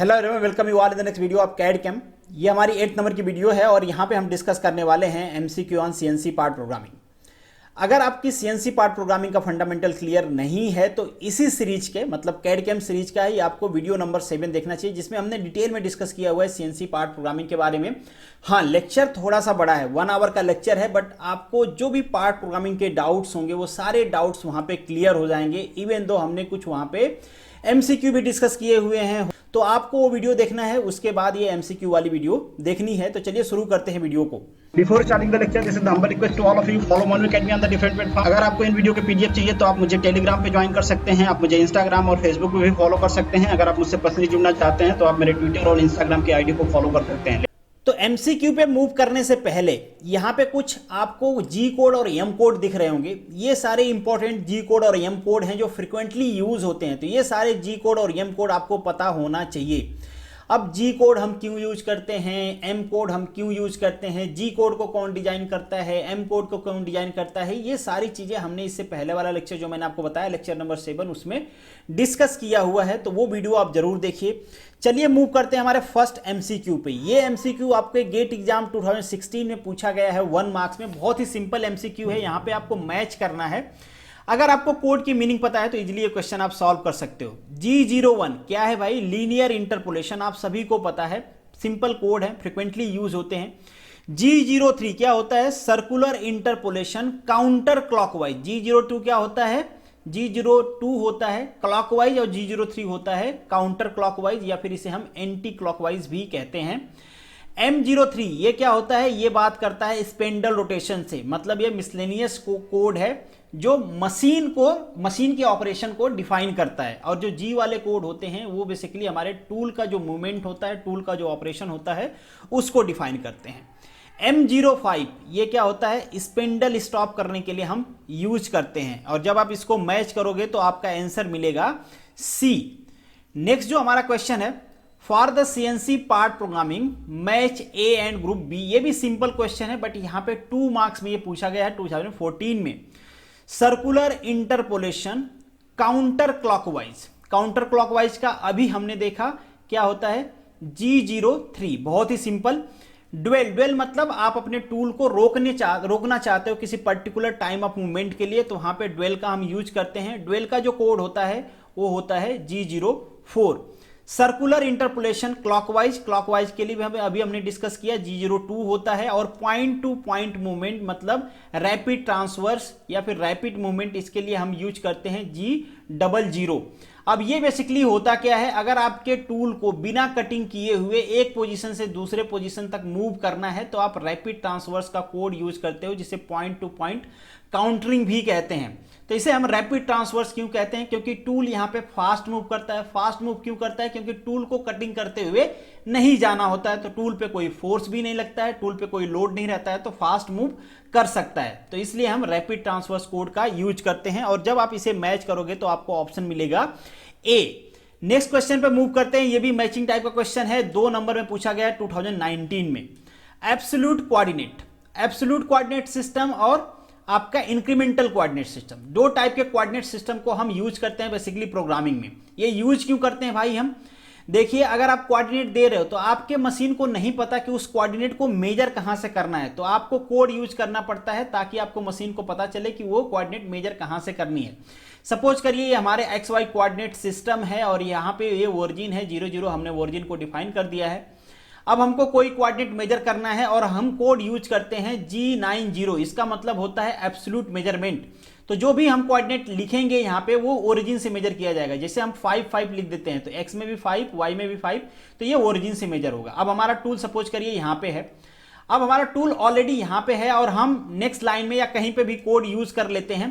Hello everyone, welcome you all in the next video of CAD CAM. ये हमारी 8 number की video है और यहाँ पे हम डिस्कस करने वाले हैं MCQ on CNC part programming. अगर आपकी सीएनसी पार्ट प्रोग्रामिंग का फंडामेंटल क्लियर नहीं है तो इसी सीरीज के मतलब कैड कैम सीरीज का ही आपको वीडियो नंबर 7 देखना चाहिए, जिसमें हमने डिटेल में डिस्कस किया हुआ है सीएनसी पार्ट प्रोग्रामिंग के बारे में। हाँ, लेक्चर थोड़ा सा बड़ा है, 1 आवर का लेक्चर है, बट आपको जो भी पार्ट प्रोग्रामिंग के डाउट्स होंगे वो सारे डाउट्स वहाँ पे क्लियर हो जाएंगे। इवन दो हमने कुछ वहाँ पे एमसीक्यू भी डिस्कस किए हुए हैं, तो आपको वो वीडियो देखना है, उसके बाद ये एमसीक्यू वाली वीडियो देखनी है। तो चलिए शुरू करते हैं वीडियो को। Before starting the lecture, this is the humble request to all of you, follow Monu academy on the different platform. अगर आपको इन वीडियो के पीडीएफ चाहिए तो आप मुझे टेलीग्राम पे ज्वाइन कर सकते हैं, आप मुझे इंस्टाग्राम और फेसबुक पे भी फॉलो कर सकते हैं। अगर आप मुझसे पर्सनली जुड़ना चाहते हैं तो आप मेरे ट्विटर और इंस्टाग्राम की आईडी को फॉलो कर सकते हैं। तो एमसीक्यू पे मूव करने से पहले यहाँ पे कुछ आपको जी कोड और एम कोड दिख रहे होंगे। ये सारे इंपॉर्टेंट जी कोड और एम कोड हैं जो फ्रिक्वेंटली यूज होते हैं, तो ये सारे जी कोड और एम कोड आपको पता होना चाहिए। अब जी कोड हम क्यों यूज करते हैं, एम कोड हम क्यों यूज करते हैं, जी कोड को कौन डिजाइन करता है, एम कोड को कौन डिजाइन करता है, ये सारी चीजें हमने इससे पहले वाला लेक्चर जो मैंने आपको बताया लेक्चर नंबर 7 उसमें डिस्कस किया हुआ है, तो वो वीडियो आप जरूर देखिए। चलिए मूव करते हैं हमारे फर्स्ट एमसीक्यू पे। ये एमसीक्यू आपके गेट एग्जाम 2016 में पूछा गया है 1 मार्क्स में। बहुत ही सिंपल एमसीक्यू है, यहाँ पे आपको मैच करना है। अगर आपको कोड की मीनिंग पता है तो इजीली ये क्वेश्चन आप सॉल्व कर सकते हो। G01 क्या है भाई? लीनियर इंटरपोलेशन, आप सभी को पता है, सिंपल कोड है, फ्रिक्वेंटली यूज होते हैं। G03 क्या होता है? Circular interpolation counter clockwise. G02 क्या होता है? G02 होता है क्लॉकवाइज और G03 होता है काउंटर क्लॉकवाइज, या फिर इसे हम एंटी क्लॉकवाइज भी कहते हैं। M03 ये क्या होता है? ये बात करता है स्पेंडल रोटेशन से, मतलब ये मिसलेनियस कोड है जो मशीन के ऑपरेशन को डिफाइन करता है। और जो जी वाले कोड होते हैं वो बेसिकली हमारे टूल का जो मूवमेंट होता है, टूल का जो ऑपरेशन होता है उसको डिफाइन करते हैं। M05 ये क्या होता है? स्पेंडल स्टॉप करने के लिए हम यूज करते हैं, और जब आप इसको मैच करोगे तो आपका आंसर मिलेगा C। नेक्स्ट जो हमारा क्वेश्चन है, for the CNC part programming match A and group B. ये भी सिंपल क्वेश्चन है, बट यहां पे 2 मार्क्स में ये पूछा गया है 2014 में। Circular interpolation counter clockwise, counter clockwise का अभी हमने देखा क्या होता है? G03 बहुत ही सिंपल। ड्वेल मतलब आप अपने टूल को रोकना चाहते हो किसी पर्टिकुलर टाइम ऑफ मूवमेंट के लिए, तो वहां पे ड्वेल का हम यूज करते हैं। ड्वेल का जो कोड होता है वो होता है G04। सर्कुलर इंटरपोलेशन क्लॉकवाइज के लिए भी अभी हमने डिस्कस किया, G02 होता है। और पॉइंट टू पॉइंट मूवमेंट मतलब रैपिड ट्रांसवर्स या फिर रैपिड मूवमेंट, इसके लिए हम यूज करते हैं G00। अब ये बेसिकली होता क्या है? अगर आपके टूल को बिना कटिंग किए हुए एक पोजीशन से दूसरे पोजीशन तक मूव करना है तो आप रैपिड ट्रांसवर्स का कोड यूज करते हो, जिसे पॉइंट टू पॉइंट काउंटरिंग भी कहते हैं। तो इसे हम रैपिड ट्रांसवर्स क्यों कहते हैं? क्योंकि टूल यहां पे फास्ट मूव करता है। फास्ट मूव क्यों करता है? क्योंकि टूल को कटिंग करते हुए नहीं जाना होता है, तो टूल पे कोई फोर्स भी नहीं लगता है, टूल पे कोई लोड नहीं रहता है, तो फास्ट मूव कर सकता है। तो इसलिए हम रैपिड ट्रांसवर्स कोड का यूज करते हैं, और जब आप इसे मैच करोगे तो आपको ऑप्शन मिलेगा ए। नेक्स्ट क्वेश्चन पे मूव करते हैं। ये भी मैचिंग टाइप का क्वेश्चन है, 2 नंबर में पूछा गया है 2019 में। एब्सोल्यूट कोऑर्डिनेट सिस्टम और आपका इंक्रीमेंटल कोऑर्डिनेट सिस्टम, 2 टाइप के कोऑर्डिनेट सिस्टम को हम यूज करते हैं बेसिकली प्रोग्रामिंग में। ये यूज क्यों करते हैं भाई हम? देखिए, अगर आप कोऑर्डिनेट दे रहे हो तो आपके मशीन को नहीं पता कि उस कोऑर्डिनेट को मेजर कहां से करना है, तो आपको कोड यूज करना पड़ता है ताकि आपको मशीन को पता चले कि वो कोऑर्डिनेट मेजर कहां से करनी है। सपोज करिए ये हमारे XY कोऑर्डिनेट सिस्टम है और यहाँ पे ये ओरिजिन है 00, हमने ओरिजिन को डिफाइन कर दिया है। अब हमको कोई कोऑर्डिनेट मेजर करना है और हम कोड यूज करते हैं G90, इसका मतलब होता है एब्सोल्यूट मेजरमेंट। तो जो भी हम कोऑर्डिनेट लिखेंगे यहाँ पे वो ओरिजिन से मेजर किया जाएगा। जैसे हम 5 लिख देते हैं तो x में भी 5, y में भी 5, तो ये ओरिजिन से मेजर होगा। अब हमारा टूल सपोज करिए यहाँ पे है, अब हमारा टूल ऑलरेडी यहाँ पे है और हम नेक्स्ट लाइन में या कहीं पे भी कोड यूज कर लेते हैं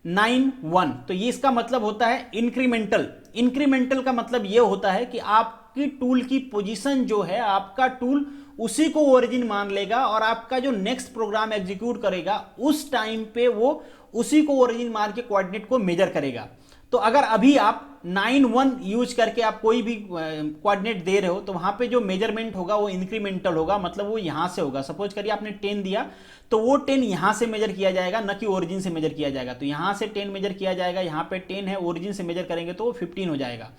91, तो ये इसका मतलब होता है इंक्रीमेंटल का मतलब ये होता है कि आपकी टूल की पोजीशन जो है, आपका टूल उसी को ओरिजिन मान लेगा और आपका जो नेक्स्ट प्रोग्राम एग्जीक्यूट करेगा उस टाइम पे वो उसी को ओरिजिन मान के कोऑर्डिनेट को मेजर करेगा। तो अगर अभी आप 91 यूज करके आप कोई भी कोऑर्डिनेट दे रहे हो तो वहां पे जो मेजरमेंट होगा वो इंक्रीमेंटल होगा, मतलब वो यहां से होगा। सपोज करिए आपने 10 दिया तो वो 10 यहां से मेजर किया जाएगा, न कि ओरिजिन से मेजर किया जाएगा। तो यहां से 10 मेजर किया जाएगा, यहां पे 10 है, ओरिजिन से मेजर करेंगे तो वो 15 हो जाएगा।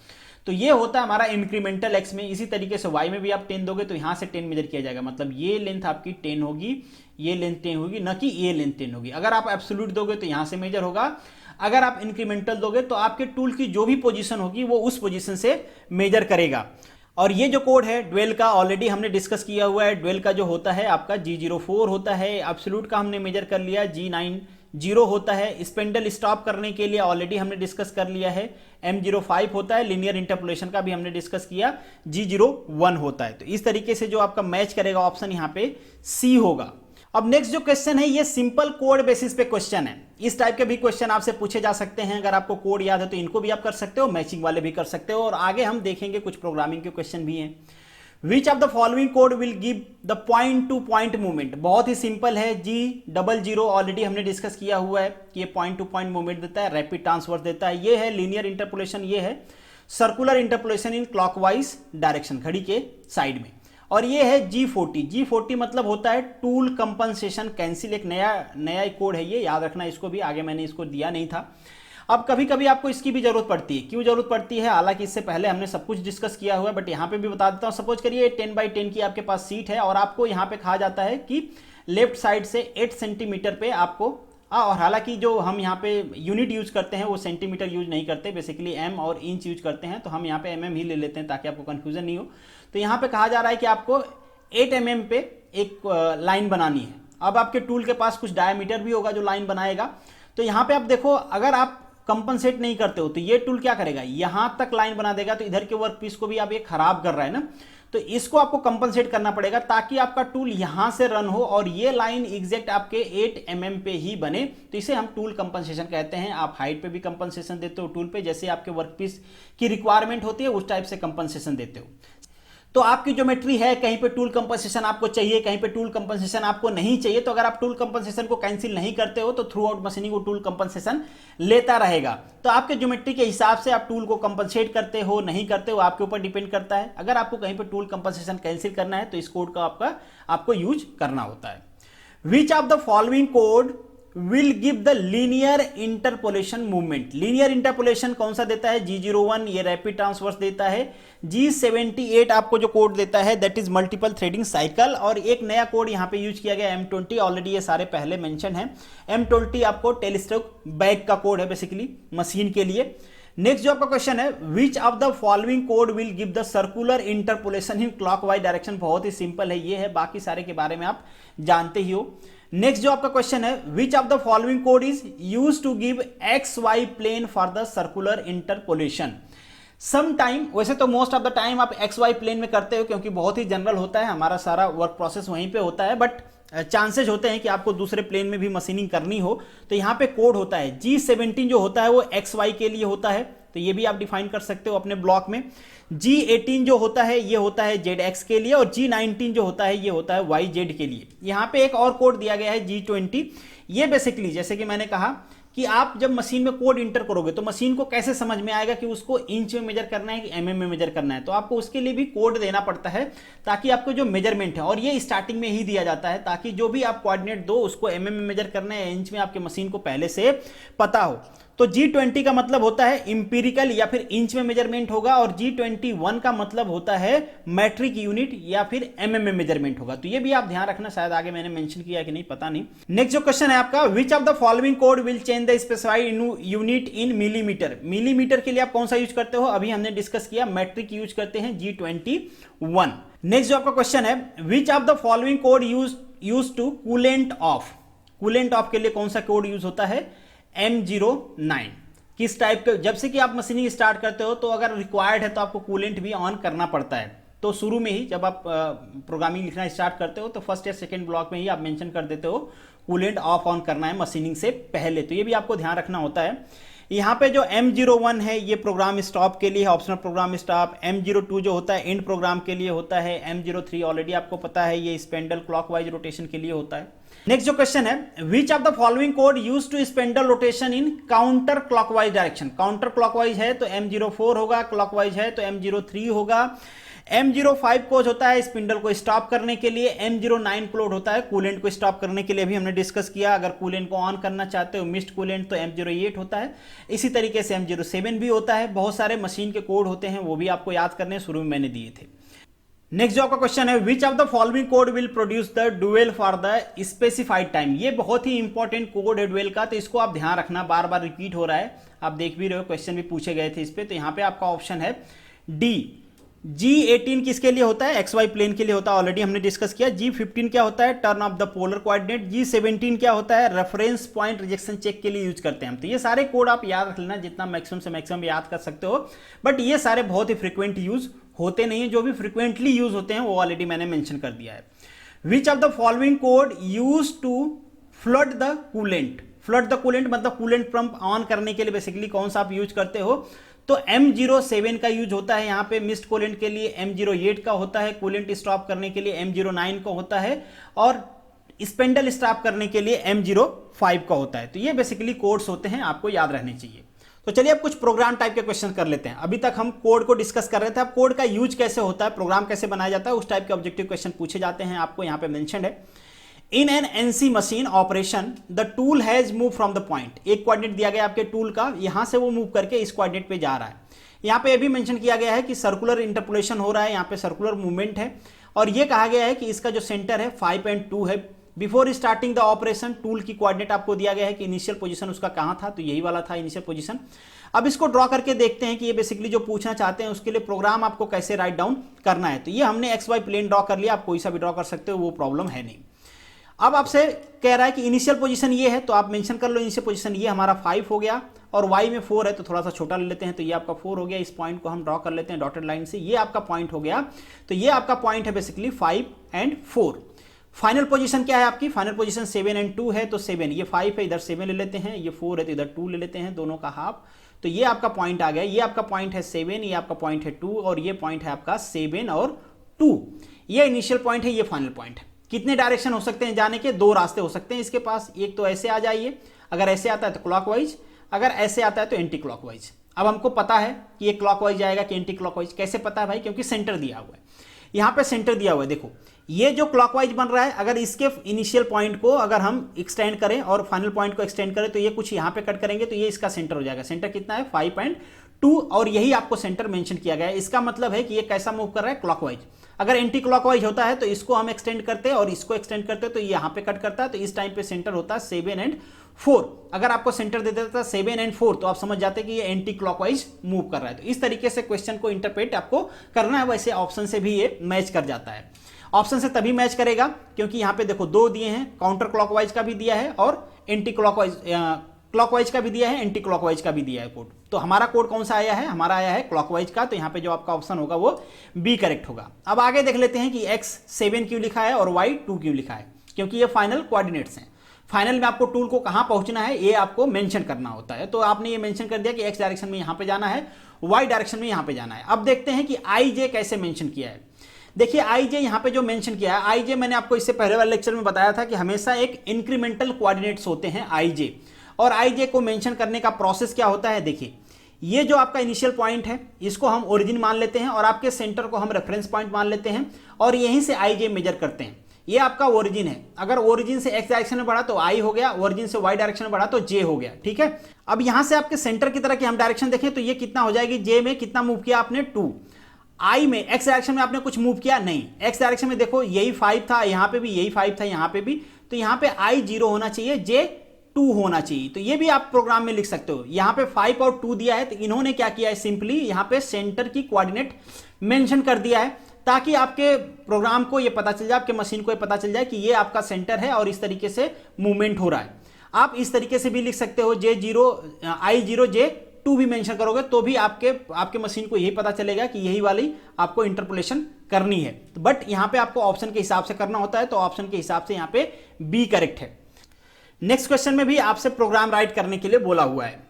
तो ये होता है हमारा इंक्रीमेंटल एक्स में। इसी तरीके से वाई में भी आप 10 दोगे तो यहां से 10 मेजर किया जाएगा, मतलब ये लेंथ आपकी 10 होगी, ये लेंथ 10 होगी, न कि ये लेंथ 10 होगी। अगर आप एब्सोल्यूट दोगे तो यहां से मेजर होगा, अगर आप इंक्रीमेंटल दोगे तो आपके टूल की जो भी पोजीशन होगी वो उस पोजीशन से मेजर करेगा। और ये जो कोड है ड्वेल का ऑलरेडी हमने डिस्कस किया हुआ है। ड्वेल का जो होता है आपका G04 होता है, एब्सोल्यूट का हमने मेजर कर लिया, G90 होता है, स्पेंडल स्टॉप करने के लिए ऑलरेडी हमने डिस्कस कर लिया है, M05 होता है, लीनियर इंटरपोलेशन का भी हमने डिस्कस किया, G01 होता है। तो इस तरीके से जो आपका मैच करेगा ऑप्शन यहाँ पे C होगा। अब नेक्स्ट जो क्वेश्चन है ये सिंपल कोड बेसिस पे क्वेश्चन है। इस टाइप के भी क्वेश्चन आपसे पूछे जा सकते हैं, अगर आपको कोड याद है तो इनको भी आप कर सकते हो, मैचिंग वाले भी कर सकते हो। और आगे हम देखेंगे कुछ प्रोग्रामिंग के क्वेश्चन भी हैं। विच of the following code will give the point two point movement, बहुत ही सिंपल है। G00 ऑलरेडी हमने डिस्कस किया हुआ है कि ये पॉइंट टू पॉइंट मूवमेंट देता है, रैपिड ट्रांसफर देता है। ये है लीनियर इंटरपोलेशन, ये है circular interpolation in clockwise direction, घड़ी के साइड में। और ये है G40 मतलब होता है टूल कंपनसेशन कैंसिल, एक नया कोड है ये, याद रखना इसको भी, आगे मैंने इसको दिया नहीं था। अब कभी कभी आपको इसकी भी जरूरत पड़ती है। क्यों जरूरत पड़ती है, हालांकि इससे पहले हमने सब कुछ डिस्कस किया हुआ है, बट यहाँ पे भी बता देता हूँ। सपोज करिए 10x10 की आपके पास सीट है और आपको यहाँ पे कहा जाता है कि लेफ्ट साइड से 8 सेंटीमीटर पे आपको, और हालांकि जो हम यहाँ पे यूनिट यूज करते हैं वो सेंटीमीटर यूज नहीं करते, बेसिकली एम और इंच यूज करते हैं, तो हम यहाँ पे mm ही ले लेते हैं ताकि आपको कंफ्यूजन नहीं हो। तो यहाँ पे कहा जा रहा है कि आपको 8 mm पे एक लाइन बनानी है। अब आपके टूल के पास कुछ डायमीटर भी होगा जो लाइन बनाएगा। तो यहाँ पे आप देखो, अगर आप कंपनसेट नहीं करते हो तो ये टूल क्या करेगा, यहां तक लाइन बना देगा। तो इधर के वर्क पीस को भी आप ये खराब कर रहा है ना, तो इसको आपको कंपनसेट करना पड़ेगा ताकि आपका टूल यहां से रन हो और ये लाइन एग्जैक्ट आपके 8 mm पे ही बने। तो इसे हम टूल कंपनसेशन कहते हैं। आप हाइट पे भी कंपनसेशन देते हो टूल पे, जैसे आपके वर्क पीस की रिक्वायरमेंट होती है उस टाइप से कंपनसेशन देते हो। तो आपकी ज्योमेट्री है, कहीं पे टूल कंपनसेशन आपको चाहिए, कहीं पे टूल कंपनसेशन आपको नहीं चाहिए। तो अगर आप टूल कंपनसेशन को कैंसिल नहीं करते हो तो थ्रू आउट मशीनिंग वो टूल कंपनसेशन लेता रहेगा। तो आपके ज्योमेट्री के हिसाब से आप टूल को कंपनसेट करते हो नहीं करते हो, आपके ऊपर डिपेंड करता है। अगर आपको कहीं पे टूल कंपनसेशन कैंसिल करना है तो इस कोड का आपको यूज करना होता है। Which of the following code will give the linear interpolation movement, linear interpolation कौन सा देता है, G01 ये रैपिड ट्रांसवर्स देता है। G78 आपको जो कोड देता है that is multiple threading cycle. और एक नया कोड यहां पे यूज किया गया M20, ऑलरेडी ये सारे पहले मेंशन है। M20 आपको टेलीस्ट्रोक बैक का कोड है बेसिकली मशीन के लिए। नेक्स्ट जो आपका क्वेश्चन है, which of the following code will give the circular interpolation in clockwise direction, बहुत ही सिंपल है ये है, बाकी सारे के बारे में आप जानते ही हो। नेक्स्ट जो आपका क्वेश्चन है, which of the following code is use to give XY plane for the circular interpolation. Some time, वैसे तो मोस्ट ऑफ द टाइम आप XY प्लेन में करते हो क्योंकि बहुत ही जनरल होता है, हमारा सारा वर्क प्रोसेस वहीं पे होता है, बट चांसेस होते हैं कि आपको दूसरे प्लेन में भी मशीनिंग करनी हो। तो यहाँ पे कोड होता है G17 जो होता है वो XY के लिए होता है, तो ये भी आप डिफाइन कर सकते हो अपने ब्लॉक में। G18 जो होता है ये होता है ZX के लिए, और G19 जो होता है ये होता है YZ के लिए। यहाँ पे एक और कोड दिया गया है G20, ये बेसिकली जैसे कि मैंने कहा कि आप जब मशीन में कोड इंटर करोगे तो मशीन को कैसे समझ में आएगा कि उसको इंच में मेजर करना है कि mm में मेजर करना है। तो आपको उसके लिए भी कोड देना पड़ता है ताकि आपको जो मेजरमेंट है, और ये स्टार्टिंग में ही दिया जाता है ताकि जो भी आप कोऑर्डिनेट दो उसको mm में मेजर करना है, इंच में आपके मशीन को पहले से पता हो। तो G20 का मतलब होता है इंपीरिकल या फिर इंच में मेजरमेंट होगा, और G21 का मतलब होता है मैट्रिक यूनिट या फिर mm में मेजरमेंट होगा। तो ये भी आप ध्यान रखना, शायद आगे मैंने मेंशन किया कि नहीं पता नहीं। नेक्स्ट जो क्वेश्चन है आपका, विच of the following code will change the specified unit in millimetre. Millimetre के लिए आप कौन सा यूज करते हो, अभी हमने डिस्कस किया, मैट्रिक यूज करते हैं G21। नेक्स्ट जो आपका क्वेश्चन है, which of the following code use to coolant off. Coolant off के लिए कौन सा कोड यूज होता है, M09। किस टाइप के, जब से कि आप मशीनिंग स्टार्ट करते हो तो अगर रिक्वायर्ड है तो आपको कूलेंट भी ऑन करना पड़ता है। तो शुरू में ही जब आप प्रोग्रामिंग लिखना स्टार्ट करते हो तो फर्स्ट या सेकंड ब्लॉक में ही आप मेंशन कर देते हो कूलेंट ऑफ ऑन करना है मशीनिंग से पहले। तो ये भी आपको ध्यान रखना होता है। यहाँ पे जो M01 है ये प्रोग्राम स्टॉप के लिए है, ऑप्शनल प्रोग्राम स्टॉप। M02 जो होता है एंड प्रोग्राम के लिए होता है। M03 ऑलरेडी आपको पता है ये स्पेंडल क्लॉकवाइज रोटेशन के लिए होता है। नेक्स्ट जो क्वेश्चन है, which of the following code use to spindle rotation in counter clockwise direction. Counter clockwise है तो M04 होगा, क्लॉकवाइज है तो M03 होगा। M05 कोज होता है स्पिंडल को स्टॉप करने के लिए, M09 क्लोड होता है कूलेंट को स्टॉप करने के लिए, भी हमने डिस्कस किया। अगर कूलेंट को ऑन करना चाहते हो मिस्ट कूलेंट तो M08 होता है। इसी तरीके से M07 भी होता है। बहुत सारे मशीन के कोड होते हैं, वो भी आपको याद करने शुरू में मैंने दिए थे। नेक्स्ट जो आपका क्वेश्चन है, which of the following code will produce the dwell for the specified time. ये बहुत ही इंपॉर्टेंट कोड है डुएल का, तो इसको आप ध्यान रखना, बार बार रिपीट हो रहा है, आप देख भी रहे हो, क्वेश्चन भी पूछे गए थे इस पे। तो यहाँ पे आपका ऑप्शन है डी। G18 किसके लिए होता है? XY प्लेन के लिए होता है, ऑलरेडी हमने डिस्कस किया। G15 क्या होता है? Turn off the polar coordinate. G17 क्या होता है? रेफरेंस पॉइंट रिजेक्शन चेक के लिए यूज करते हैं हम। तो ये सारे कोड आप याद रख लेना, जितना मैक्सिमम से मैक्सिमम याद कर सकते हो, बट ये सारे बहुत ही फ्रीक्वेंट यूज होते नहीं है। जो भी फ्रीक्वेंटली यूज होते हैं वो ऑलरेडी मैंने मेंशन कर दिया है। Which of the following code use to flood the coolant. Flood the coolant मतलब कूलेंट पंप ऑन करने के लिए बेसिकली कौन सा आप यूज करते हो? तो M07 का यूज होता है यहाँ पे मिस्ट कूलेंट के लिए, M08 का होता है कूलेंट स्टॉप करने के लिए, M09 का होता है, और स्पेंडल स्टॉप करने के लिए M05 का होता है। तो ये बेसिकली कोड्स होते हैं, आपको याद रहने चाहिए। तो चलिए अब कुछ प्रोग्राम टाइप के क्वेश्चन कर लेते हैं। अभी तक हम कोड को डिस्कस कर रहे थे, अब कोड का यूज कैसे होता है, प्रोग्राम कैसे बनाया जाता है, उस टाइप के ऑब्जेक्टिव क्वेश्चन पूछे जाते हैं। आपको यहाँ पे मेंशन है, in an NC machine operation the tool has move from the point. एक कोऑर्डिनेट दिया गया आपके टूल का, यहां से वो मूव करके इस कोऑर्डिनेट पे जा रहा है। यहां पे ये भी मेंशन किया गया है कि सर्कुलर इंटरपोलेशन हो रहा है, यहां पे सर्कुलर मूवमेंट है, और ये कहा गया है कि इसका जो सेंटर है 5.2 है। Before starting the operation tool की कोऑर्डिनेट आपको दिया गया है कि इनिशियल पोजीशन उसका कहां था, तो यही वाला था इनिशियल पोजीशन। अब इसको ड्रॉ करके देखते हैं कि ये बेसिकली जो पूछना चाहते हैं उसके लिए प्रोग्राम आपको कैसे राइट डाउन करना है। तो ये हमने XY प्लेन ड्रॉ कर लिया, आप कोई सा भी ड्रॉ कर सकते हो, वो प्रॉब्लम है नहीं। अब आपसे कह रहा है कि इनिशियल पोजीशन ये है, तो आप मेंशन कर लो इनिशियल पोजीशन ये हमारा 5 हो गया, और y में 4 है तो थोड़ा सा छोटा ले लेते हैं, तो ये आपका 4 हो गया। इस पॉइंट को हम ड्रॉ कर लेते हैं डॉटेड लाइन से, ये आपका पॉइंट हो गया। तो ये आपका पॉइंट है बेसिकली 5 और 4। फाइनल पोजीशन क्या है आपकी? फाइनल पोजीशन 7 और 2 है, तो 7 ये 5 है, इधर 7 ले लेते हैं, ये 4 है तो इधर 2 ले लेते हैं, दोनों का हाफ। तो ये आपका पॉइंट आ गया, ये आपका पॉइंट है 7, ये आपका पॉइंट है 2, और ये पॉइंट है आपका 7 और 2। ये इनिशियल पॉइंट है, ये फाइनल पॉइंट है। कितने डायरेक्शन हो सकते हैं जाने के? 2 रास्ते हो सकते हैं इसके पास। एक तो ऐसे आ जाइए, अगर ऐसे आता है तो क्लॉकवाइज, अगर ऐसे आता है तो एंटी क्लॉकवाइज। अब हमको पता है कि ये क्लॉकवाइज जाएगा कि एंटी क्लॉकवाइज। कैसे पता है भाई? क्योंकि सेंटर दिया हुआ है, यहाँ पे सेंटर दिया हुआ है। देखो ये जो क्लॉकवाइज बन रहा है, अगर इसके इनिशियल पॉइंट को अगर हम एक्सटेंड करें और फाइनल पॉइंट को एक्सटेंड करें, तो ये कुछ यहाँ पे कट करेंगे तो ये इसका सेंटर हो जाएगा। सेंटर कितना है? 5.2, और यही आपको सेंटर मेंशन किया गया है। इसका मतलब है कि ये कैसा मूव कर रहा है? क्लॉकवाइज। अगर एंटी क्लॉकवाइज होता है तो इसको हम एक्सटेंड करते हैं और इसको एक्सटेंड करते हैं, तो ये यहाँ पे कट करता है, तो इस टाइम पे सेंटर होता है 7 और 4। अगर आपको सेंटर दे देता था 7 और 4, तो आप समझ जाते कि ये एंटी क्लॉकवाइज मूव कर रहा है। तो इस तरीके से क्वेश्चन को इंटरप्रेट आपको करना है। वैसे ऑप्शन से भी ये मैच कर जाता है। ऑप्शन से तभी मैच करेगा क्योंकि यहाँ पे देखो 2 दिए हैं, काउंटर क्लॉकवाइज का भी दिया है और एंटी क्लॉकवाइज का भी दिया है, एंटी क्लॉकवाइज का भी दिया है कोड। तो हमारा कोड कौन सा आया है? हमारा आया है क्लॉकवाइज का। तो यहाँ पे जो आपका ऑप्शन होगा वो बी करेक्ट होगा। अब आगे देख लेते हैं कि x 7 क्यों लिखा है और y 2 क्यों लिखा है, क्योंकि ये फाइनल कोऑर्डिनेट्स हैं। फाइनल में आपको टूल को कहां पहुंचना है ये आपको मेंशन करना होता है। तो आपने ये मेंशन कर दिया कि x डायरेक्शन में यहां पे जाना है, y डायरेक्शन में यहां पे जाना है। अब देखते हैं कि ij कैसे मेंशन किया है। देखिए ij यहां पे जो मेंशन किया है, ij मैंने आपको इससे पहले वाले लेक्चर में बताया था कि हमेशा एक इंक्रीमेंटल कोऑर्डिनेट्स होते हैं ij, और ij को मेंशन करने का प्रोसेस क्या होता है? देखिए ये जो आपका इनिशियल पॉइंट है इसको हम ओरिजिन मान लेते हैं और आपके सेंटर को हम रेफरेंस पॉइंट मान लेते हैं और यहीं से ij मेजर करते हैं। ये आपका ओरिजिन है। अगर ओरिजिन से x डायरेक्शन में बढ़ा तो i हो गया, ओरिजिन से y डायरेक्शन में बढ़ा तो j हो गया। ठीक है, अब यहां से आपके सेंटर की तरह की हम डायरेक्शन देखें तो ये कितना हो जाएगी? j में कितना मूव किया आपने? 2। i में x डायरेक्शन में आपने कुछ मूव किया? नहीं। x डायरेक्शन में देखो यही 5 था, यहां पे भी यही 5 था, यहां पे भी, तो यहां पे i 0 होना चाहिए, j 2 होना चाहिए। तो ये भी आप प्रोग्राम में लिख सकते हो। यहां पे 5 और 2 दिया है, तो इन्होंने क्या किया है? सिंपली यहां पे सेंटर की कोऑर्डिनेट मेंशन कर दिया है ताकि आपके प्रोग्राम को ये पता चल जाए, आपके मशीन को ये पता चल जाए कि ये आपका सेंटर है और इस तरीके से मूवमेंट हो रहा है। आप इस तरीके से भी लिख सकते हो, i0 j2 भी मेंशन करोगे तो भी आपके मशीन को यही पता चलेगा कि यही वाली आपको इंटरपोलेशन करनी है। बट यहां पे आपको ऑप्शन के हिसाब से करना होता है, तो ऑप्शन के हिसाब से यहां पे बी करेक्ट है। नेक्स्ट क्वेश्चन में भी आपसे प्रोग्राम राइट करने के लिए बोला हुआ है।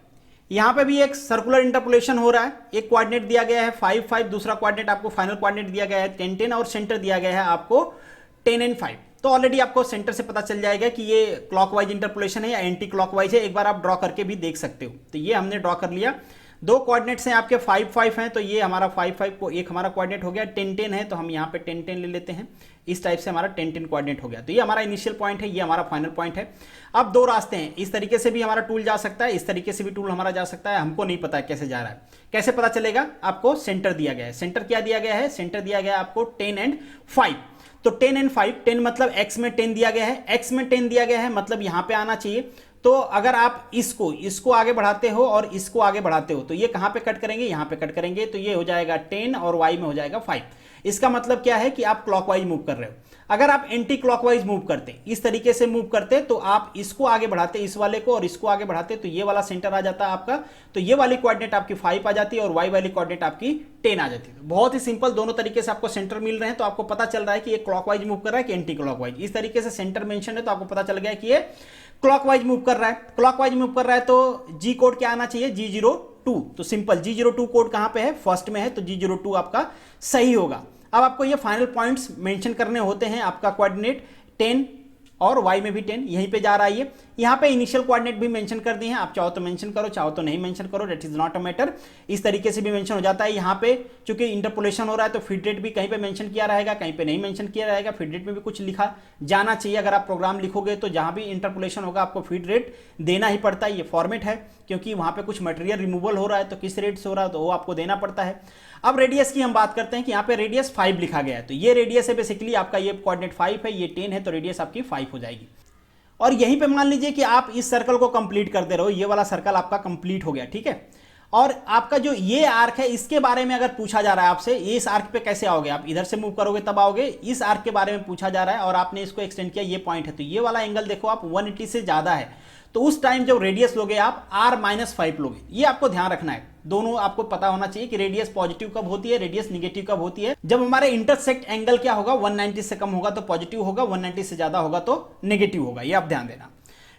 यहां पे भी एक सर्कुलर इंटरपोलेशन हो रहा है। एक कोऑर्डिनेट दिया गया है 5 5, दूसरा कोऑर्डिनेट आपको फाइनल कोऑर्डिनेट दिया गया है 10 10, और सेंटर दिया गया है आपको 10 और 5। तो ऑलरेडी आपको सेंटर से पता चल जाएगा कि ये क्लॉकवाइज इंटरपोलेशन है या एंटी क्लॉकवाइज है। एक बार आप ड्रॉ करके भी देख सकते हो। तो ये हमने ड्रॉ कर लिया। दो कोऑर्डिनेट्स हैं आपके 5 5 हैं, तो ये हमारा 5 5 को एक हमारा कोऑर्डिनेट हो गया। 10 10 है तो हम यहाँ पे 10 10 ले लेते हैं। इस टाइप से हमारा 10 10 कोऑर्डिनेट हो गया। तो ये हमारा इनिशियल पॉइंट है, ये हमारा फाइनल पॉइंट है। अब दो रास्ते हैं, इस तरीके से भी हमारा टूल जा सकता है, इस तरीके से भी टूल हमारा जा सकता है। हमको नहीं पता है कैसे जा रहा है। कैसे पता चलेगा? आपको सेंटर दिया गया है। सेंटर क्या दिया गया है? सेंटर दिया गया है आपको 10 एंड 5। तो 10 एंड 5, 10 मतलब x में 10 दिया गया है, x में 10 दिया गया है मतलब यहां पे आना चाहिए। तो अगर आप इसको आगे बढ़ाते हो और इसको आगे बढ़ाते हो तो ये कहां पे कट करेंगे? यहां पे कट करेंगे। तो ये हो जाएगा 10 और y में हो जाएगा 5। इसका मतलब क्या है कि आप क्लॉकवाइज मूव कर रहे हो। अगर आप एंटी क्लॉकवाइज मूव करते, इस तरीके से मूव करते, तो आप इसको आगे बढ़ाते, इस वाले को, और इसको आगे बढ़ाते, तो ये वाला सेंटर आ जाता है आपका। तो ये वाली कोऑर्डिनेट आपकी 5 आ जाती है और y वाली कोऑर्डिनेट आपकी 10 आ जाती है। बहुत ही सिंपल, दोनों तरीके से आपको सेंटर मिल रहे हैं, तो आपको पता चल रहा है कि ये क्लॉकवाइज मूव कर रहा है कि एंटी क्लॉकवाइज। इस तरीके से सेंटर मेंशन है तो आपको पता चल गया कि ये क्लॉकवाइज मूव कर रहा है। क्लॉकवाइज मूव कर रहा है तो जी कोड क्या आना चाहिए? G02। तो सिंपल, G02 कोड कहां पे है? फर्स्ट में है, तो G02 आपका सही होगा। अब आपको ये फाइनल पॉइंट्स मेंशन करने होते हैं। आपका कोऑर्डिनेट 10 और y में भी 10 यहीं पे जा रहा है। ये यहाँ पे इनिशियल कोऑर्डिनेट भी मेंशन कर दिए हैं। आप चाहो तो मेंशन करो, चाहो तो नहीं मेंशन करो, that is not a matter. इस तरीके से भी मेंशन हो जाता है। यहाँ पे चूंकि इंटरपोलेशन हो रहा है तो फीड रेट भी कहीं पे मेंशन किया रहेगा, कहीं पे नहीं मेंशन किया रहेगा। फीड रेट में भी कुछ लिखा जाना चाहिए। अगर आप प्रोग्राम लिखोगे तो जहां भी इंटरपोलेशन होगा आपको फीड रेट देना ही पड़ता है। ये फॉर्मेट है, क्योंकि वहां पे कुछ मटेरियल रिमूवल हो रहा है तो किस रेट से हो रहा है तो वो आपको देना पड़ता है। अब रेडियस की हम बात करते हैं कि यहाँ पे रेडियस 5 लिखा गया है। तो ये रेडियस है बेसिकली आपका, ये कोऑर्डिनेट 5 है, ये 10 है, तो रेडियस आपकी 5 हो जाएगी। और यहीं पे मान लीजिए कि आप इस सर्कल को कंप्लीट करते रहो, ये वाला सर्कल आपका कंप्लीट हो गया, ठीक है। और आपका जो ये आर्क है इसके बारे में अगर पूछा जा रहा है आपसे, ये इस आर्क पे कैसे आओगे? आप इधर से मूव करोगे तब आओगे। इस आर्क के बारे में पूछा जा रहा है और आपने इसको एक्सटेंड किया, ये पॉइंट है, तो ये वाला एंगल देखो आप 180 से ज्यादा है। तो उस टाइम जब रेडियस लोगे आप R-5 लोगे। ये आपको ध्यान रखना है, दोनों आपको पता होना चाहिए कि रेडियस पॉजिटिव कब होती है, रेडियस निगेटिव कब होती है। जब हमारे इंटरसेक्ट एंगल क्या होगा? 190 से कम होगा तो पॉजिटिव होगा, 190 से ज्यादा होगा तो नेगेटिव होगा। ये आप ध्यान देना।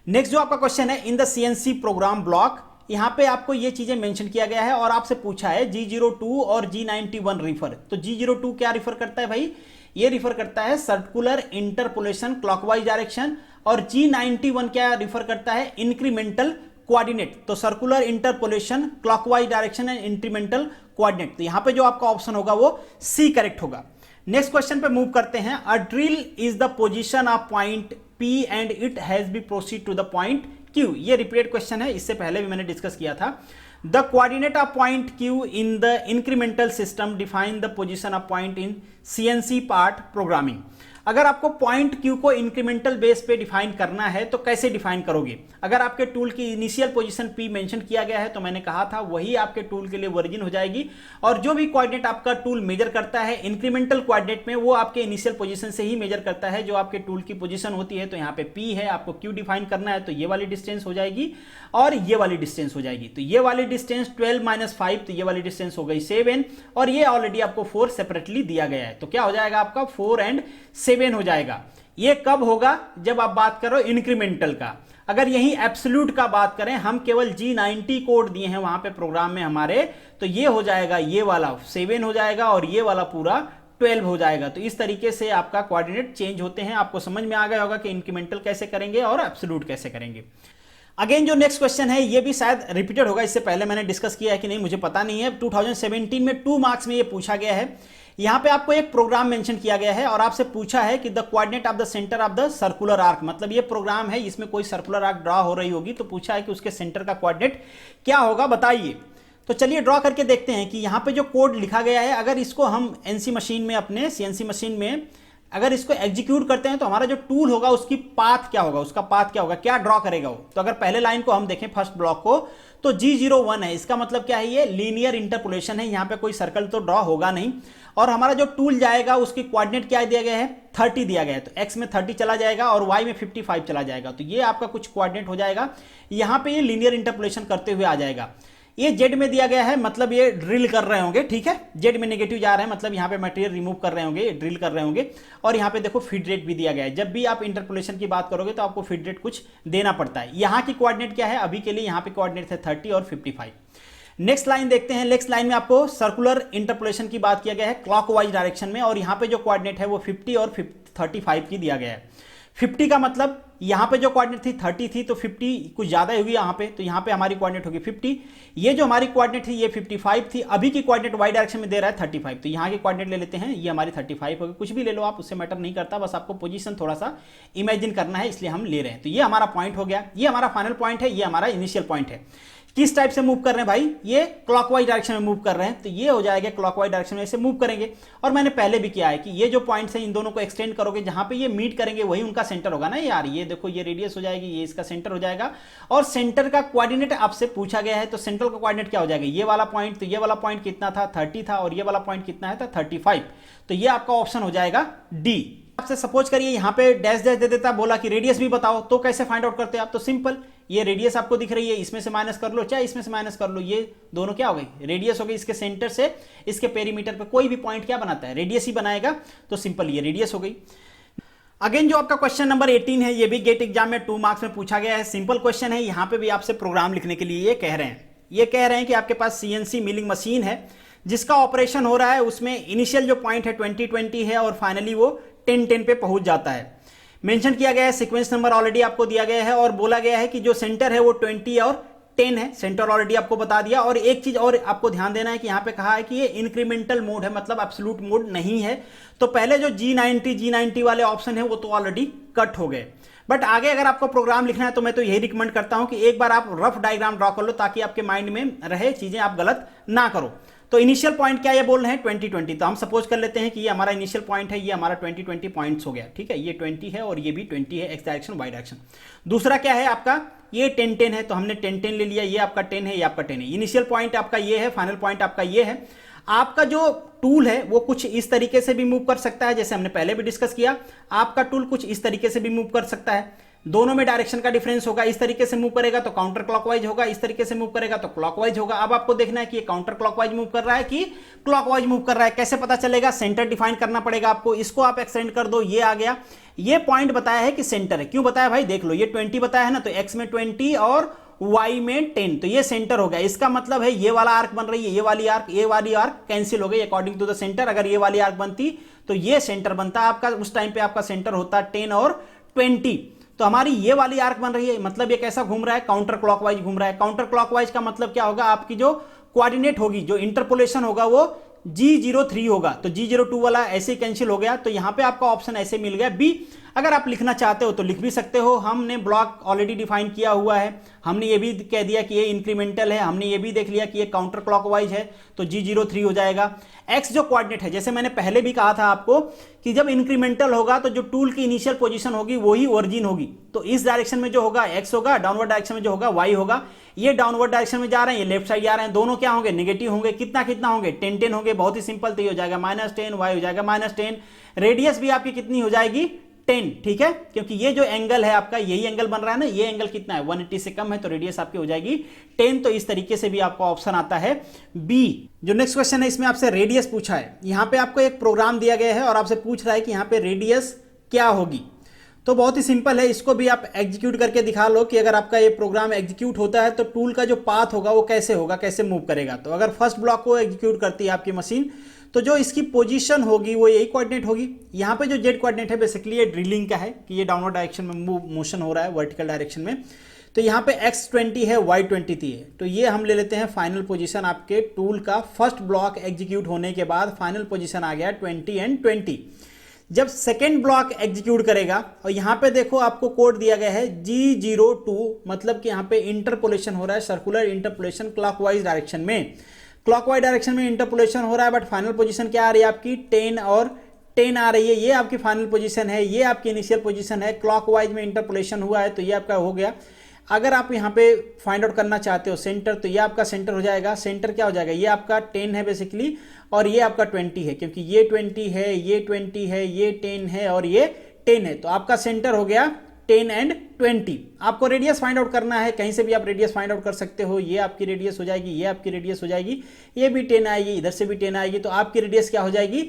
नेक्स्ट जो आपका क्वेश्चन है, in the CNC program block, यहां पे आपको ये चीजें मेंशन किया गया है और आपसे पूछा है G02 और G91 रिफर। तो G02 क्या रिफर करता है भाई? ये रिफर करता है सर्कुलर इंटरपोलेशन क्लॉकवाइज डायरेक्शन, और G91 क्या रिफर करता है? Incremental coordinate. तो circular interpolation clockwise direction and incremental coordinate. तो यहां पे जो आपका ऑप्शन होगा वो C करेक्ट होगा। नेक्स्ट क्वेश्चन पे मूव करते हैं। A drill is the position of point P and it has be proceed to the point Q। ये रिपीटेड क्वेश्चन है, इससे पहले भी मैंने डिस्कस किया था। The coordinate of point Q in the incremental system define the position of point in CNC part programming. अगर आपको पॉइंट Q को इंक्रीमेंटल बेस पे डिफाइन करना है तो कैसे डिफाइन करोगे? अगर आपके टूल की इनिशियल पोजीशन P मेंशन किया गया है तो मैंने कहा था वही आपके टूल के लिए वर्जिन हो जाएगी, और जो भी कोऑर्डिनेट आपका टूल मेजर करता है इंक्रीमेंटल कोऑर्डिनेट में वो आपके इनिशियल पोजीशन से ही मेजर करता है, जो आपके टूल की पोजीशन होती है। तो यहाँ पे P है, आपको Q डिफाइन करना है तो ये वाली डिस्टेंस हो जाएगी और ये वाली डिस्टेंस हो जाएगी। तो ये वाली डिस्टेंस 12 - 5, तो ये वाली डिस्टेंस हो गई 7, और ये ऑलरेडी आपको 4 सेपरेटली दिया गया है। तो क्या हो जाएगा आपका? 4 और 7 हो जाएगा। ये कब होगा? जब आप बात करो इंक्रीमेंटल का। अगर यही एब्सोल्यूट का बात करें, हम केवल G90 कोड दिए हैं वहां पे प्रोग्राम में हमारे, तो ये हो जाएगा, ये वाला 7 हो जाएगा और ये वाला पूरा 12 हो जाएगा। तो इस तरीके से आपका कोऑर्डिनेट चेंज होते हैं। आपको समझ में आ गया होगा कि इंक्रीमेंटल कैसे करेंगे और एब्सोल्यूट कैसे करेंगे। अगेन जो नेक्स्ट क्वेश्चन है ये भी शायद रिपीटेड होगा, इससे पहले मैंने डिस्कस किया है कि नहीं मुझे पता नहीं है। 2017 में 2 मार्क्स में ये पूछा गया है। यहां पे आपको एक प्रोग्राम मेंशन किया गया है और आपसे पूछा है कि the coordinate of the centre of the circular arc, मतलब ये प्रोग्राम है, इसमें कोई सर्कुलर आर्क ड्रॉ हो रही होगी, तो पूछा है कि उसके सेंटर का कोऑर्डिनेट क्या होगा, बताइए। तो चलिए ड्रॉ करके देखते हैं कि यहां पे जो कोड लिखा गया है, अगर इसको हम NC मशीन में, अपने CNC मशीन में अगर इसको एग्जीक्यूट करते हैं तो हमारा जो टूल होगा उसकी पाथ क्या होगा, उसका पाथ क्या होगा, क्या ड्रॉ करेगा वो। तो अगर पहले लाइन को हम देखें, फर्स्ट ब्लॉक को, तो G01 है, इसका मतलब क्या है? ये लीनियर इंटरपोलेशन है, यहां पे कोई सर्कल तो ड्रॉ होगा नहीं। और हमारा जो टूल जाएगा उसकी कोऑर्डिनेट क्या दिया गया है? 30 दिया गया है, तो x में 30 चला जाएगा और y में 55 चला जाएगा। तो ये आपका कुछ कोऑर्डिनेट हो जाएगा। यहां पे ये लीनियर इंटरपोलेशन करते हुए आ जाएगा। ये Z में दिया गया है, मतलब ये ड्रिल कर रहे होंगे, ठीक है। Z में नेगेटिव जा रहे हैं, मतलब यहाँ पे मटेरियल रिमूव कर रहे होंगे, ड्रिल कर रहे होंगे। और यहाँ पे देखो फीड रेट भी दिया गया है। जब भी आप इंटरपोलेशन की बात करोगे तो आपको फीड रेट कुछ देना पड़ता है। यहाँ की कोऑर्डिनेट क्या है? अभी के लिए यहाँ पे कोऑर्डिनेट है 30 और 55। नेक्स्ट लाइन देखते हैं। नेक्स्ट लाइन में आपको सर्कुलर इंटरपोलेशन की बात किया गया है क्लॉकवाइज डायरेक्शन में, और यहाँ पे जो कोऑर्डिनेट है वो 50 और 35 की दिया गया है। 50 का मतलब यहाँ पे जो कोऑर्डिनेट थी 30 थी, तो 50 कुछ ज़्यादा होगी यहाँ पे, तो यहाँ पे हमारी कोऑर्डिनेट होगी 50। ये जो हमारी कोऑर्डिनेट थी ये 55 थी, अभी की कोऑर्डिनेट वाई डायरेक्शन में दे रहा है 35, तो यहाँ की कोऑर्डिनेट ले लेते हैं, ये हमारी 35 होगी। कुछ भी ले लो आप, उससे मैटर नहीं करता, बस आपको पोजीशन थोड़ा सा इमेजिन करना है, इसलिए हम ले रहे हैं। तो ये हमारा पॉइंट हो गया, ये हमारा फाइनल पॉइंट है, ये हमारा इनिशियल पॉइंट है। किस टाइप से मूव कर रहे हैं भाई, ये क्लॉकवाइज डायरेक्शन में मूव कर रहे हैं, तो ये हो जाएगा क्लॉकवाइज डायरेक्शन में ऐसे मूव करेंगे। और मैंने पहले भी किया है कि ये जो पॉइंट्स हैं इन दोनों को एक्सटेंड करोगे, जहां पे ये मीट करेंगे वही उनका सेंटर होगा ना यार। ये देखो ये रेडियस हो जाएगी, ये इसका सेंटर हो जाएगा, और सेंटर का कोऑर्डिनेट आपसे पूछा गया है, तो सेंट्रल का कोऑर्डिनेट क्या हो जाएगा, ये वाला पॉइंट। तो ये वाला पॉइंट कितना था, 30 था, और ये वाला पॉइंट कितना है था, 35। तो ये आपका ऑप्शन हो जाएगा डी। आपसे सपोज करिए यहाँ पे डैश डैश दे देता, बोला कि रेडियस भी बताओ, तो कैसे फाइंड आउट करते हैं आप, तो सिंपल, ये रेडियस आपको दिख रही है, इसमें से माइनस कर लो, चाहे इसमें से माइनस कर लो, ये दोनों क्या हो गई, रेडियस हो गई। इसके सेंटर से इसके पेरीमीटर पे कोई भी पॉइंट क्या बनाता है, रेडियस ही बनाएगा, तो सिंपल ये रेडियस हो गई। अगेन जो आपका क्वेश्चन नंबर 18 है, ये भी गेट एग्जाम में 2 मार्क्स में पूछा गया है, सिंपल क्वेश्चन है। यहाँ पे भी आपसे प्रोग्राम लिखने के लिए ये कह रहे हैं कि आपके पास सीएनसी मिलिंग मशीन है जिसका ऑपरेशन हो रहा है, उसमें इनिशियल जो पॉइंट है 20-20 है, और फाइनली वो 10-10 पे पहुंच जाता है। मेंशन किया गया है, सीक्वेंस नंबर ऑलरेडी आपको दिया गया है, और बोला गया है कि जो सेंटर है वो 20 और 10 है, सेंटर ऑलरेडी आपको बता दिया। और एक चीज और आपको ध्यान देना है कि यहाँ पे कहा है कि ये इंक्रीमेंटल मोड है, मतलब एब्सोल्यूट मोड नहीं है। तो पहले जो G90 वाले ऑप्शन है वो तो ऑलरेडी कट हो गए। बट आगे अगर आपको प्रोग्राम लिखना है तो मैं तो यही रिकमेंड करता हूं कि एक बार आप रफ डायग्राम ड्रॉ कर लो, ताकि आपके माइंड में रहे, चीजें आप गलत ना करो। तो इनिशियल पॉइंट क्या ये बोल रहे हैं, 20-20, तो हम सपोज कर लेते हैं कि ये हमारा इनिशियल पॉइंट है, ये हमारा 20-20 पॉइंट्स हो गया, ठीक है। ये 20 है और ये भी 20 है, एक्स डायरेक्शन वाई डायरेक्शन। दूसरा क्या है आपका, ये 10-10 है, तो हमने 10-10 ले लिया, ये आपका 10 है, ये आपका 10 है। इनिशियल पॉइंट आपका ये है, फाइनल पॉइंट आपका ये है। आपका जो टूल है वो कुछ इस तरीके से भी मूव कर सकता है, जैसे हमने पहले भी डिस्कस किया। आपका टूल कुछ इस तरीके से भी मूव कर सकता है, दोनों में डायरेक्शन का डिफरेंस होगा। इस तरीके से मूव करेगा तो काउंटर क्लॉकवाइज होगा, इस तरीके से मूव करेगा तो क्लॉकवाइज होगा। अब आपको देखना है कि ये काउंटर क्लॉकवाइज मूव कर रहा है कि क्लॉकवाइज मूव कर रहा है, कैसे पता चलेगा, सेंटर डिफाइन करना पड़ेगा आपको। इसको आप एक्सटेंड कर दो, ये आ गया, ये पॉइंट बताया है कि सेंटर है। क्यों बताया भाई, देख लो, ये 20 बताया है ना, तो एक्स में 20 और y में 10, तो ये सेंटर हो गया। इसका मतलब है ये वाला आर्क बन रही है, ये वाली आर्क कैंसिल हो गई अकॉर्डिंग टू द सेंटर। अगर ये वाली आर्क बनती तो ये सेंटर बनता आपका, उस टाइम पे आपका सेंटर होता 10 और 20। तो हमारी ये वाली आर्क बन रही है, मतलब ये कैसा घूम रहा है, काउंटर क्लॉकवाइज घूम रहा है। काउंटर क्लॉकवाइज का मतलब क्या होगा, आपकी जो कोऑर्डिनेट होगी, जो इंटरपोलेशन होगा वो G03 होगा, तो G02 वाला ऐसे ही कैंसिल हो गया। तो यहां पे आपका ऑप्शन ऐसे मिल गया बी। अगर आप लिखना चाहते हो तो लिख भी सकते हो, हमने ब्लॉक ऑलरेडी डिफाइन किया हुआ है, हमने ये भी कह दिया कि ये इंक्रीमेंटल है, हमने ये भी देख लिया कि ये काउंटर क्लॉकवाइज है, तो G03 हो जाएगा। एक्स जो कोऑर्डिनेट है, जैसे मैंने पहले भी कहा था आपको कि जब इंक्रीमेंटल होगा तो जो टूल की इनिशियल पोजीशन होगी वही ओरिजिन होगी, तो इस डायरेक्शन में जो होगा एक्स होगा, डाउनवर्ड डायरेक्शन में जो होगा वाई होगा। ये डाउनवर्ड डायरेक्शन में जा रहे हैं, ये लेफ्ट साइड जा रहे हैं, दोनों क्या होंगे, नेगेटिव होंगे। कितना कितना होंगे, 10-10 होंगे। बहुत ही सिंपल, तो ये हो जाएगा -10, वाई हो जाएगा -10, रेडियस भी आपकी कितनी हो जाएगी, 10, ठीक है। क्योंकि ये जो एंगल है आपका, यही एंगल बन रहा है ना, ये एंगल कितना है, 180 से कम है, तो रेडियस आपकी हो जाएगी 10। तो इस तरीके से भी आपका ऑप्शन आता है बी। जो नेक्स्ट क्वेश्चन है इसमें आपसे रेडियस पूछा है। यहां पे आपको एक प्रोग्राम दिया गया है और आपसे पूछ रहा है कि यहां पे रेडियस क्या होगी। तो बहुत ही सिंपल है, इसको भी आप एग्जीक्यूट करके दिखा लो कि अगर आपका ये प्रोग्राम एग्जीक्यूट होता है तो टूल का जो पाथ होगा वो कैसे होगा, कैसे मूव करेगा। तो अगर फर्स्ट ब्लॉक को एग्जीक्यूट करती है आपकी मशीन, तो जो इसकी पोजीशन होगी वो यही कोऑर्डिनेट होगी। यहाँ पे जो जेड कोऑर्डिनेट है बेसिकली ये ड्रिलिंग का है कि ये डाउनवर्ड डायरेक्शन में मोशन हो रहा है, वर्टिकल डायरेक्शन में। तो यहाँ पे x20 है, y20 है, तो ये हम ले लेते हैं फाइनल पोजीशन आपके टूल का। फर्स्ट ब्लॉक एग्जीक्यूट होने के बाद फाइनल पोजीशन आ गया 20 एंड 20। जब सेकेंड ब्लॉक एग्जीक्यूट करेगा, और यहाँ पे देखो आपको कोड दिया गया है G02, मतलब कि यहाँ पे इंटरपोलेशन हो रहा है, सर्कुलर इंटरपोलेशन क्लॉकवाइज डायरेक्शन में। क्लॉकवाइज डायरेक्शन में इंटरपोलेशन हो रहा है, बट फाइनल पोजीशन क्या आ रही है आपकी, 10 और 10 आ रही है। ये आपकी फाइनल पोजीशन है, ये आपकी इनिशियल पोजीशन है। क्लॉकवाइज में इंटरपोलेशन हुआ है, तो ये आपका हो गया। अगर आप यहाँ पे फाइंड आउट करना चाहते हो सेंटर, तो ये आपका सेंटर हो जाएगा। सेंटर क्या हो जाएगा, ये आपका 10 है बेसिकली, और ये आपका 20 है, क्योंकि ये 20 है, ये 20 है, ये 10 है और ये 10 है। तो आपका सेंटर हो गया 10 एंड 20। आपको रेडियस फाइंड आउट करना है, कहीं से भी आप रेडियस फाइंड आउट कर सकते हो। ये आपकी रेडियस हो जाएगी, ये आपकी रेडियस हो जाएगी, ये भी 10 आएगी, इधर से भी 10 आएगी, तो आपकी रेडियस क्या हो जाएगी,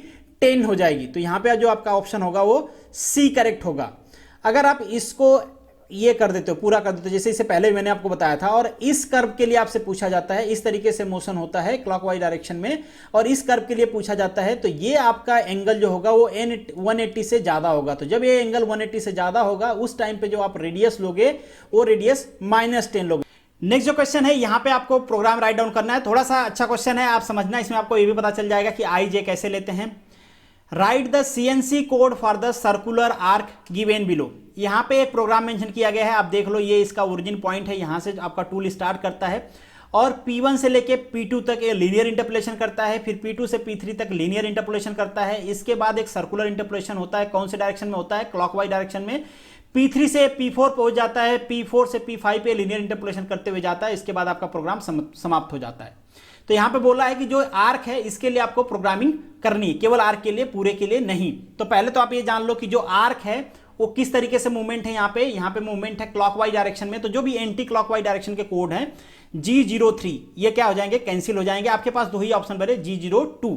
10 हो जाएगी। तो यहाँ पे जो आपका ऑप्शन होगा वो सी करेक्ट होगा। अगर आप इसको ये कर देते हो, पूरा कर देते हो, जैसे इससे पहले भी मैंने आपको बताया था। और इस कर्व के लिए आपसे पूछा जाता है, इस तरीके से मोशन होता है क्लॉकवाइज डायरेक्शन में, और इस कर्व के लिए पूछा जाता है, तो ये आपका एंगल जो होगा वो 180 से ज्यादा होगा। तो जब ये एंगल 180 से ज्यादा होगा उस टाइम पे जो आप रेडियस लोगे वो रेडियस -10 लोगे। नेक्स्ट जो क्वेश्चन है, यहां पे आपको प्रोग्राम राइट डाउन करना है। थोड़ा सा अच्छा क्वेश्चन है, आप समझना, इसमें आपको ये भी पता चल जाएगा कि आई जे कैसे लेते हैं। Right the CNC code for the circular arc given below. यहां पे एक प्रोग्राम मेंशन किया गया है, आप देख लो, ये इसका ओरिजिन पॉइंट है, यहां से आपका टूल स्टार्ट करता है और P1 से लेके P2 तक ये लीनियर इंटरपोलेशन करता है, फिर P2 से P3 तक लीनियर इंटरपोलेशन करता है। इसके बाद एक सर्कुलर इंटरपोलेशन होता है, कौन से डायरेक्शन में होता है, क्लॉकवाइज डायरेक्शन में। P3 से P4 पहुंच जाता है, P4 से P5 पे लीनियर इंटरपोलेशन करते हुए जाता है। इसके बाद आपका प्रोग्राम समाप्त हो जाता है। तो यहां पे बोला है कि जो आर्क है इसके लिए आपको प्रोग्रामिंग करनी है, केवल आर्क के लिए, पूरे के लिए नहीं। तो पहले तो आप ये जान लो कि जो आर्क है वो किस तरीके से मूवमेंट है। यहाँ पे मूवमेंट है क्लॉकवाइज डायरेक्शन में, तो जो भी एंटी क्लॉकवाइज डायरेक्शन के कोड हैं G03, ये क्या हो जाएंगे, कैंसिल हो जाएंगे। आपके पास दो ही ऑप्शन बने, G02।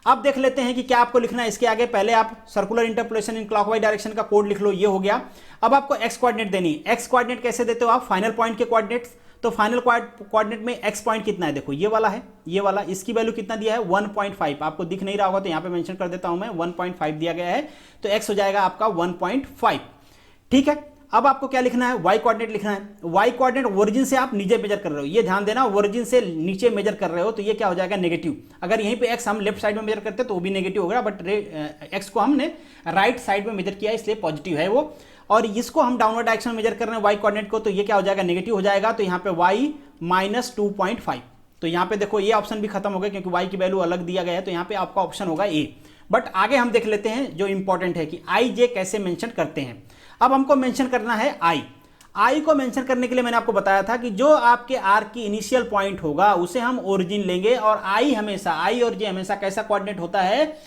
अब देख लेते हैं कि क्या आपको लिखना है इसके आगे। पहले आप circular interpolation in clockwise direction का कोड लिख लो, ये हो गया। अब आपको एक्स कोऑर्डिनेट देनी है। एक्स कोऑर्डिनेट कैसे देते हो आप, फाइनल पॉइंट के कोऑर्डिनेट्स। तो फाइनल कोऑर्डिनेट में एक्स पॉइंट कितना है, देखो ये वाला है, ये वाला, इसकी वैल्यू कितना दिया है 1.5। आपको दिख नहीं रहा होगा तो यहां पे मेंशन कर देता हूं मैं, 1.5 दिया गया है, तो एक्स हो जाएगा आपका 1.5। ठीक है, अब आपको क्या लिखना है, वाई कोऑर्डिनेट लिखना है। वाई कोऑर्डिनेट ओरिजिन से आप नीचे मेजर कर रहे हो, ये ध्यान देना, ओरिजिन से नीचे मेजर कर रहे हो, तो ये क्या हो जाएगा, नेगेटिव। अगर यहीं पे एक्स हम लेफ्ट साइड में मेजर करते तो वो भी नेगेटिव होगा, बट एक्स को हमने राइट साइड में मेजर किया इसलिए पॉजिटिव है वो। और इसको हम डाउनवर्ड डायरेक्शन में मेजर कर रहे हैं वाई कोऑर्डिनेट को, तो ये क्या हो जाएगा, नेगेटिव हो जाएगा। तो यहाँ पे y -2.5, तो यहाँ पे देखो ये ऑप्शन भी खत्म हो गया क्योंकि y की वैल्यू अलग दिया गया है, तो यहाँ पे आपका ऑप्शन होगा ए। बट आगे हम देख लेते हैं जो इंपॉर्टेंट है कि आई जे कैसे मेंशन करते हैं। अब हमको मेंशन करना है आई को मेंशन करने के लिए मैंने आपको बताया था कि जो आपके आर्क की इनिशियल पॉइंट होगा उसे हम ओरिजिन लेंगे, और आई और जे हमेशा कैसा कोऑर्डिनेट होता है,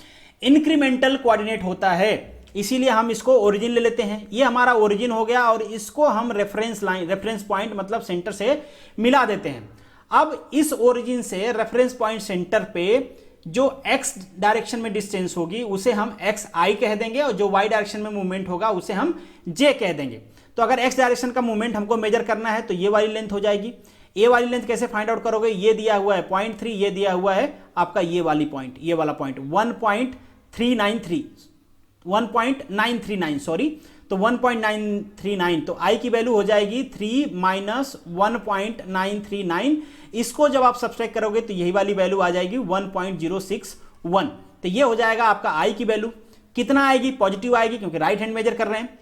इंक्रीमेंटल कोऑर्डिनेट होता है, इसीलिए हम इसको ओरिजिन ले लेते हैं। ये हमारा ओरिजिन हो गया और इसको हम रेफरेंस पॉइंट मतलब सेंटर से मिला देते हैं। अब इस ओरिजिन से रेफरेंस पॉइंट सेंटर पे जो x डायरेक्शन में डिस्टेंस होगी उसे हम xi कह देंगे, और जो y डायरेक्शन में मूवमेंट होगा उसे हम j कह देंगे। तो अगर x डायरेक्शन का मूवमेंट हमको मेजर करना है तो ये वाली लेंथ हो जाएगी। ये वाली लेंथ कैसे फाइंड आउट करोगे, ये दिया हुआ है 0.3, ये दिया हुआ है आपका ये वाला पॉइंट 1.939 सॉरी, तो 1.939, तो i की वैल्यू हो जाएगी 3 - 1.939। इसको जब आप सब्सट्रैक्ट करोगे तो यही वाली वैल्यू आ जाएगी 1.061। तो ये हो जाएगा आपका i की वैल्यू। कितना आएगी, पॉजिटिव आएगी क्योंकि राइट हैंड मेजर कर रहे हैं।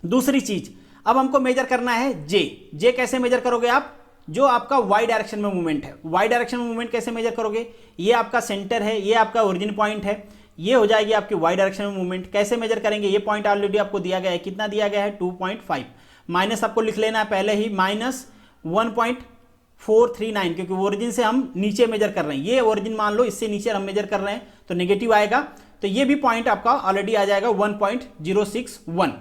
दूसरी चीज, अब हमको मेजर करना है जे कैसे मेजर करोगे आप, जो आपका y डायरेक्शन में मूवमेंट है। y डायरेक्शन में मूवमेंट कैसे मेजर करोगे, ये आपका सेंटर है, ये आपका ओरिजिन पॉइंट है, ये हो जाएगी आपकी y डायरेक्शन में मूवमेंट। कैसे मेजर करेंगे, ये पॉइंट ऑलरेडी आपको दिया गया है, कितना दिया गया है 2.5, माइनस आपको लिख लेना है पहले ही -1.439, क्योंकि ओरिजिन से हम नीचे मेजर कर रहे हैं, ये ओरिजिन मान लो इससे नीचे हम मेजर कर रहे हैं तो नेगेटिव आएगा, तो ये भी पॉइंट आपका ऑलरेडी आ जाएगा 1.061।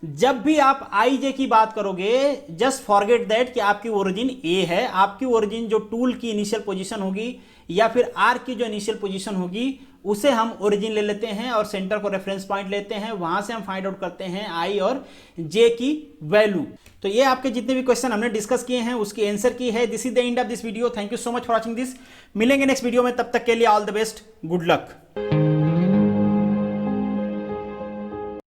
जब भी आप आई जे की बात करोगे जस्ट फॉरगेट दैट कि आपकी ओरिजिन ए है। आपकी ओरिजिन जो टूल की इनिशियल पोजीशन होगी या फिर आर्क की जो इनिशियल पोजीशन होगी उसे हम ओरिजिन ले लेते हैं और सेंटर को रेफरेंस पॉइंट लेते हैं, वहां से हम फाइंड आउट करते हैं आई और जे की वैल्यू। तो ये आपके जितने भी क्वेश्चन हमने डिस्कस किए हैं उसकी आंसर की है। This is the end of this video. Thank you so much for watching this. मिलेंगे नेक्स्ट वीडियो में, तब तक के लिए all the best, good luck.